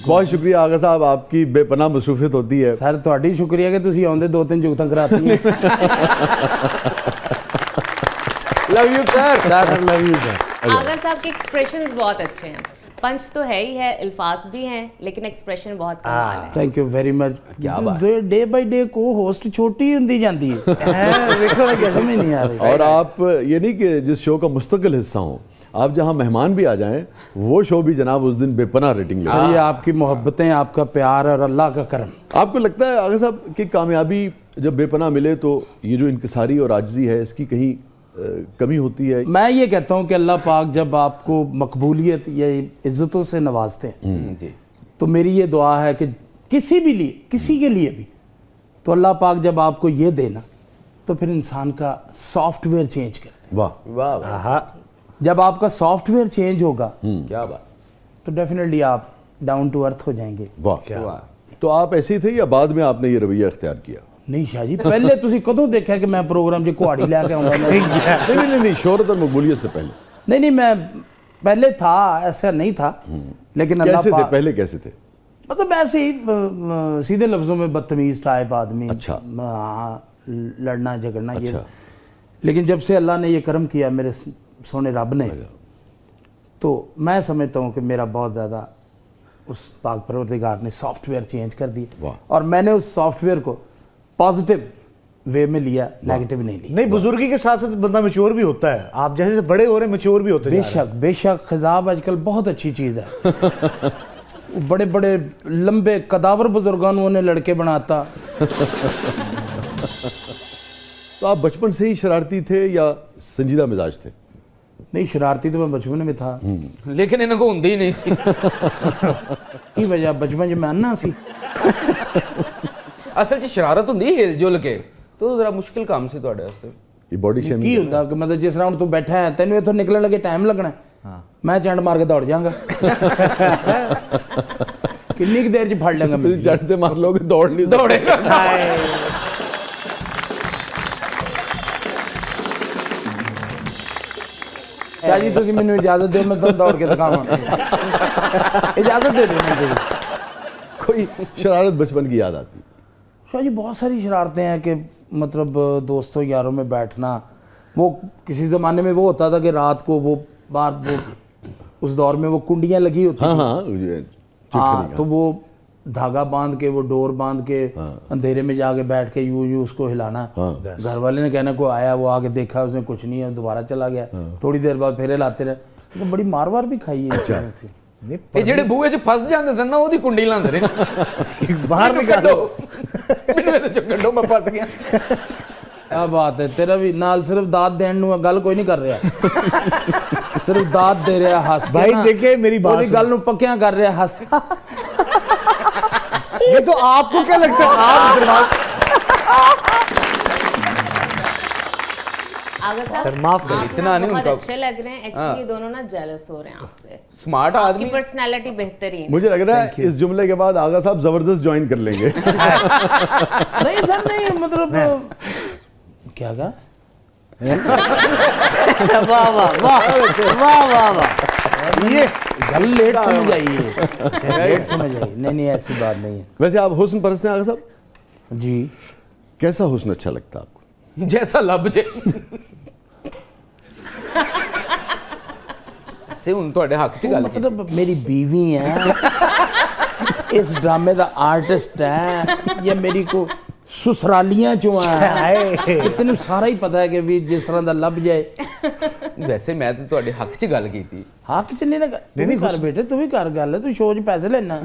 بہت شکریہ آغا صاحب, آپ کی بے پناہ مصروفیت ہوتی ہے. سر تہاڈی شکریہ کہ تسی آندے 2-3 جگتاں کراتی ہیں. Love you sir. Love you sir. آغا صاحب کے ایکسپریشنز بہت اچھے ہیں, پنچ تو ہے ہی ہے, الفاظ بھی ہیں, لیکن ایکسپریشن بہت کمال ہے. Thank you very much. Day by day کو ہوسٹ چھوٹی ہوتی جاتی ہے, سمجھ نہیں آ رہی. اور آپ یہ نہیں کہ جس شو کا مستقل حصہ ہوں, آپ جہاں مہمان بھی آ جائیں وہ شو بھی جناب اس دن بے پناہ ریٹنگ لے. یہ آپ کی محبتیں, آپ کا پیار اور اللہ کا کرم. آپ کو لگتا ہے آغا صاحب کہ کامیابی جب بے پناہ ملے تو یہ جو انکساری اور عاجزی ہے اس کی کہیں کمی ہوتی ہے؟ میں یہ کہتا ہوں کہ اللہ پاک جب آپ کو مقبولیت یا عزتوں سے نوازتے ہیں تو میری یہ دعا ہے کہ کسی کے لیے بھی تو اللہ پاک جب آپ کو یہ دینا تو پھر انسان کا سافٹ ویئر چینج کر دیں. واہ واہ, جب آپ کا سافٹ ویئر چینج ہوگا کیا بات. تو ڈیفینیٹلی آپ ڈاؤن ٹو ارتھ ہو جائیں گے. واہ. تو آپ ایسے ہی تھے یا بعد میں آپ نے یہ رویہ اختیار کیا؟ نہیں شاہ جی, پہلے تسی کدوں دیکھا کہ میں پروگرام جی کوہاڑی لے کے آؤں گا؟ نہیں, شہرت اور مقبولیت سے پہلے. نہیں, میں پہلے تھا, ایسا نہیں تھا, لیکن اللہ کیسے تھے پاک پہلے, کیسے تھے؟ مطلب ایسے ہی سیدھے لفظوں میں بدتمیز ٹائپ آدمی. اچھا. لڑنا جھگڑنا یہ. لیکن جب سے اللہ نے یہ کرم کیا میرے سونے رب نے, تو میں سمجھتا ہوں کہ میرا بہت زیادہ اس پاک پروردگار نے سافٹ ویئر چینج کر دیا, اور میں نے اس سافٹ ویئر کو پازیٹیو وے میں لیا, نیگیٹو نہیں لیا. نہیں, بزرگی کے ساتھ ساتھ بندہ میچور بھی ہوتا ہے. آپ جیسے بڑے ہو رہے ہیں میچور بھی ہوتے ہیں. بے شک خضاب آج کل بہت اچھی چیز ہے. بڑے بڑے لمبے قداور بزرگانوں نے لڑکے بناتا. تو آپ بچپن سے ہی شرارتی تھے یا سنجیدہ مزاج تھے؟ نہیں, شرارتی تو میں بچپن میں تھا, لیکن انہوں کو ہوندی ہی نہیں سی. کی وجہ بچپن جو میں انا سی. اصل چ شرارت ہوندی ہل جل کے, تو ذرا مشکل کام سی تواڈے واسطے. یہ باڈی شیمنگ کی ہوندا کہ مطلب جس طرح ہن تو بیٹھا ہے, تینوں اتھوں نکلن لگے ٹائم لگنا ہے, میں چنڈ مار کے دوڑ جاؤں گا. کنی کی دیر چ پھڑ لیں گا میں. چنڈ تے مار لو گے, دوڑ نہیں دوڑے گا. شاہ جی تسی مینوں اجازت دیو, میں تھانوں دوڑ کے دکھاواں. اجازت دے دو مجھے. کوئی شرارت بچپن کی یاد آتی؟ شاہ جی بہت ساری شرارتیں ہیں کہ مطلب دوستوں یاروں میں بیٹھنا. وہ کسی زمانے میں وہ ہوتا تھا کہ رات کو وہ اس دور میں وہ کنڈیاں لگی ہوتی تھیں. ہاں, تو وہ دھاگا باندھ کے, وہ ڈور باندھ کے اندھیرے میں جا کے بیٹھ کے یوں اس کو ہلانا. گھر والے نے کہنا کوئی آیا, وہ آ کے دیکھا اس نے کچھ نہیں ہے, دوبارہ چلا گیا. تھوڑی دیر بعد پھر ہلاتے رہے. بڑی مار وار بھی کھائی ہے. یہ جڑے بوئے چ پھس جاندے سن نا, اودی کنڈی لاندے رہے باہر نکالو, مینوں تے چکڑو میں پھس گیا. کیا بات ہے, تیرا بھی نال صرف داد دین نو گل کوئی نہیں کر رہا, صرف داد دے رہا ہس. بھائی دیکھیں میری بات, گل نو پکیاں کر رہا ہس. یہ تو آپ کو کیا لگتا ہے آپ معاف کر, اتنا نہیں, بہت اچھے لگ رہے ہیں. ایکچولی دونوں نا جیلس ہو رہے ہیں آپ سے. سمارٹ آدمی, آپ کی پرسنالٹی بہترین. مجھے لگ رہا ہے اس جملے کے بعد آغا صاحب زبردست جوائن کر لیں گے. نہیں سر نہیں, مطلب کیا کہا. واہ واہ واہ واہ واہ واہ, یہ گل لیٹ سمجھ آئیے, لیٹ سمجھ آئی. نہیں ایسی بات نہیں ہے. ویسے آپ حسن پرست ہیں آغا صاحب؟ جی. کیسا حسن اچھا لگتا ہے آپ کو؟ جیسا لب جے سے ہن تواڈے حق چ گل کی. مطلب میری بیوی ہے, اس ڈرامے دا آرٹسٹ ہے, یا میری کو سسرالیاں چوں ہے, تینوں سارا ہی پتہ ہے کہ بھی جس طرح دا لب جائے. ویسے میں تے تواڈے حق چ گل کیتی. حق چ نہیں نا, تو بھی کر بیٹے, تو بھی کر گل ہے, تو شو چ پیسے لینا.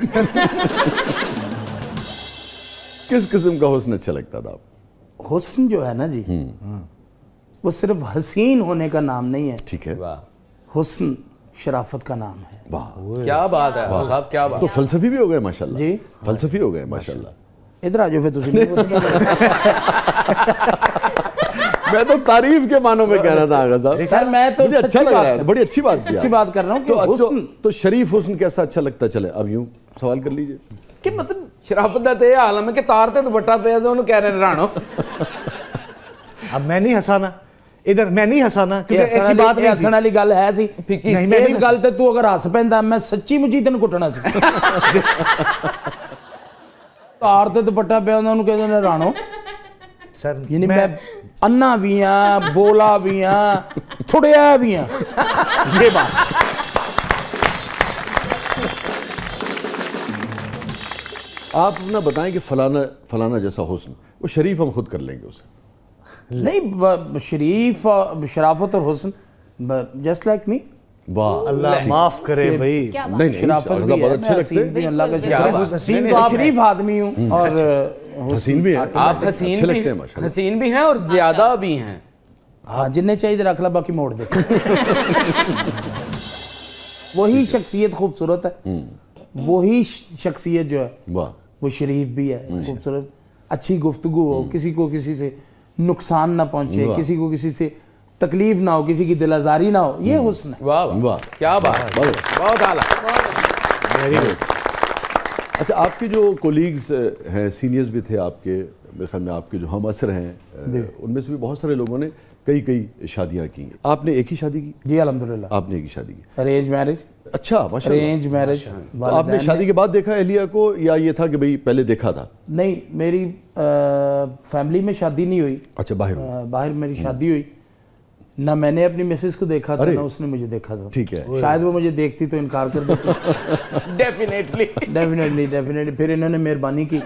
کس قسم کا حسن اچھا لگتا تھا آپ؟ حسن جو ہے نا جی, وہ صرف حسین ہونے کا نام نہیں ہے. ٹھیک ہے, حسن شرافت کا نام ہے. واہ, کیا بات ہے صاحب, کیا بات. تو فلسفی بھی ہو گئے ماشاءاللہ. جی فلسفی ہو گئے ماشاءاللہ. ادھر آ جاؤ پھر تسی. میں تو تعریف کے معنوں میں کہہ رہا تھا آغا صاحب. سر میں تو اچھا لگ رہا ہے, بڑی اچھی بات سچی بات کر رہا ہوں کہ حسن تو شریف حسن کیسا اچھا لگتا. چلے اب یوں سوال کر لیجئے کہ مطلب شرافت دا تے یہ عالم ہے کہ تار تے دوپٹہ پیا تے انہوں کہہ رہے رانو. اب میں نہیں ہنسانا, ادھر میں نہیں ہسانا کیونکہ ایسی بات نہیں ہسن والی گل ہے سی اس گل تے تو اگر ہس پیندا میں سچی مچی تینوں کٹنا سی تار تے دوپٹہ پیا انہاں نوں کہندے نے رانو سر یعنی میں انا بھی ہاں بولا بھی ہاں تھڑیا بھی ہاں یہ بات آپ اپنا بتائیں کہ فلانا جیسا حسن وہ شریف ہم خود کر لیں گے اسے نہیں شریف شرافت اور حسن جسٹ لائک می واہ اللہ معاف کرے بھائی نہیں شرافت اغزا بھی بہت ہے اچھے میں لگتے حسین بھی اللہ کا شکر حسین ہے تو آپ شریف آدمی ہوں اور حسین بھی ہیں آپ اچھے لگتے ہیں ماشاءاللہ حسین بھی ہیں اور زیادہ بھی ہیں ہاں جنہیں چاہیے رکھ لا باقی موڑ دے وہی شخصیت خوبصورت ہے وہی شخصیت جو ہے واہ وہ شریف بھی ہے خوبصورت اچھی گفتگو ہو کسی کو کسی سے نقصان نہ پہنچے کسی کو کسی سے تکلیف نہ ہو کسی کی دل آزاری نہ ہو یہ حسن ہے واہ واہ کیا بات بہت اعلیٰ اچھا آپ کے جو کولیگز ہیں سینئرز بھی تھے آپ کے میرے خیال میں آپ کے جو ہم اثر ہیں ان میں سے بھی بہت سارے لوگوں نے کئی شادیاں کی ہیں آپ نے ایک ہی شادی کی جی الحمدللہ آپ نے ایک ہی شادی کی ارینج میرج اچھا ماشاءاللہ ارینج میرج آپ نے شادی کے بعد دیکھا اہلیہ کو یا یہ تھا کہ بھئی پہلے دیکھا تھا نہیں میری فیملی میں شادی نہیں ہوئی اچھا باہر باہر میری شادی ہوئی نہ میں نے اپنی مسز کو دیکھا تھا نہ اس نے مجھے دیکھا تھا ٹھیک ہے شاید وہ مجھے دیکھتی تو انکار کر دیتی ڈیفینیٹلی پھر انہوں نے مہربانی کی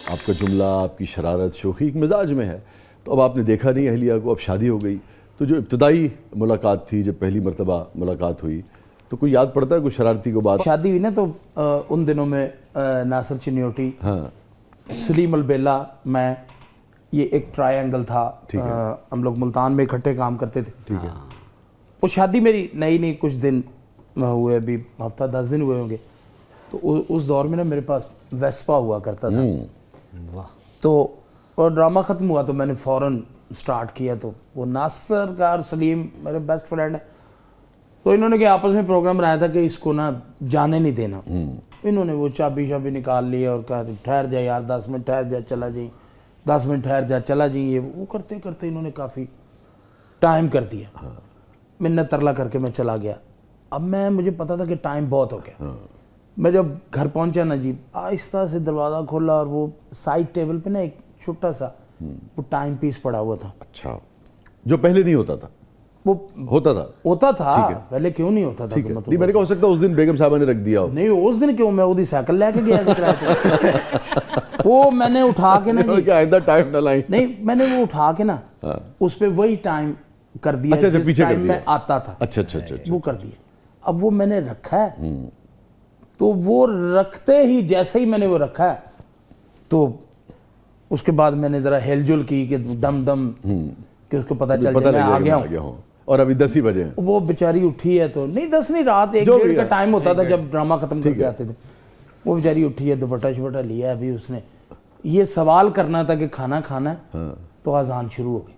آپ کا جملہ آپ کی شرارت شوخی ایک مزاج میں ہے تو اب آپ نے دیکھا نہیں اہلیہ کو اب شادی ہو گئی تو جو ابتدائی ملاقات تھی جب پہلی مرتبہ ملاقات ہوئی تو کوئی یاد پڑتا ہے کوئی شرارتی کو بات شادی ہوئی نا تو ان دنوں میں ناصر چنیوٹی ہاں سلیم البیلا میں یہ ایک ٹرائی اینگل تھا ہم لوگ ملتان میں اکٹھے کام کرتے تھے ٹھیک ہے وہ شادی میری نئی کچھ دن ہوئے ابھی ہفتہ 10 دن ہوئے ہوں گے تو اس دور میں نا میرے پاس ویسپا ہوا کرتا تھا تو اور ڈرامہ ختم ہوا تو میں نے فوراً سٹارٹ کیا تو وہ ناصر کا اور سلیم میرے بیسٹ فرینڈ ہیں تو انہوں نے کہ آپس میں پروگرام بنایا تھا کہ اس کو نا جانے نہیں دینا انہوں نے وہ چابی نکال لی اور کہا ٹھہر جا یار 10 منٹ ٹھہر جا چلا جائیں 10 منٹ ٹھہر جا چلا جائیں یہ وہ کرتے کرتے انہوں نے کافی ٹائم کر دیا منت ترلا کر کے میں چلا گیا اب مجھے پتا تھا کہ ٹائم بہت ہو گیا میں جب گھر پہنچا نا جی آہستہ سے دروازہ کھولا اور وہ سائڈ ٹیبل پہ نا ایک چھوٹا سا وہ ٹائم پیس پڑا ہوا تھا اچھا جو پہلے نہیں ہوتا تھا وہ ہوتا تھا پہلے کیوں نہیں ہوتا تھا نہیں میں نے کہا ہو سکتا اس دن بیگم صاحبہ نے رکھ دیا ہو نہیں اس دن کیوں میں وہی سائیکل لے کے گیا وہ میں نے اٹھا کے نا آئندہ ٹائم نہ لائیں نہیں میں نے وہ اٹھا کے نا اس پہ وہی ٹائم کر دیا جس ٹائم میں آتا تھا اچھا وہ کر دیا اب وہ میں نے رکھا ہے تو وہ رکھتے ہی جیسے ہی میں نے وہ رکھا ہے تو اس کے بعد میں نے ذرا ہل جل کی کہ دم کہ اس کو پتہ چل جائے میں آ گیا ہوں اور ابھی 10 ہی بجے ہیں وہ بیچاری اٹھی ہے تو نہیں 10 نہیں رات 1-1.5 کا ٹائم ہوتا تھا جب ڈرامہ ختم کر کے آتے تھے وہ بیچاری اٹھی ہے دوپٹہ شپٹہ لیا ابھی اس نے یہ سوال کرنا تھا کہ کھانا کھانا ہے تو اذان شروع ہو گئی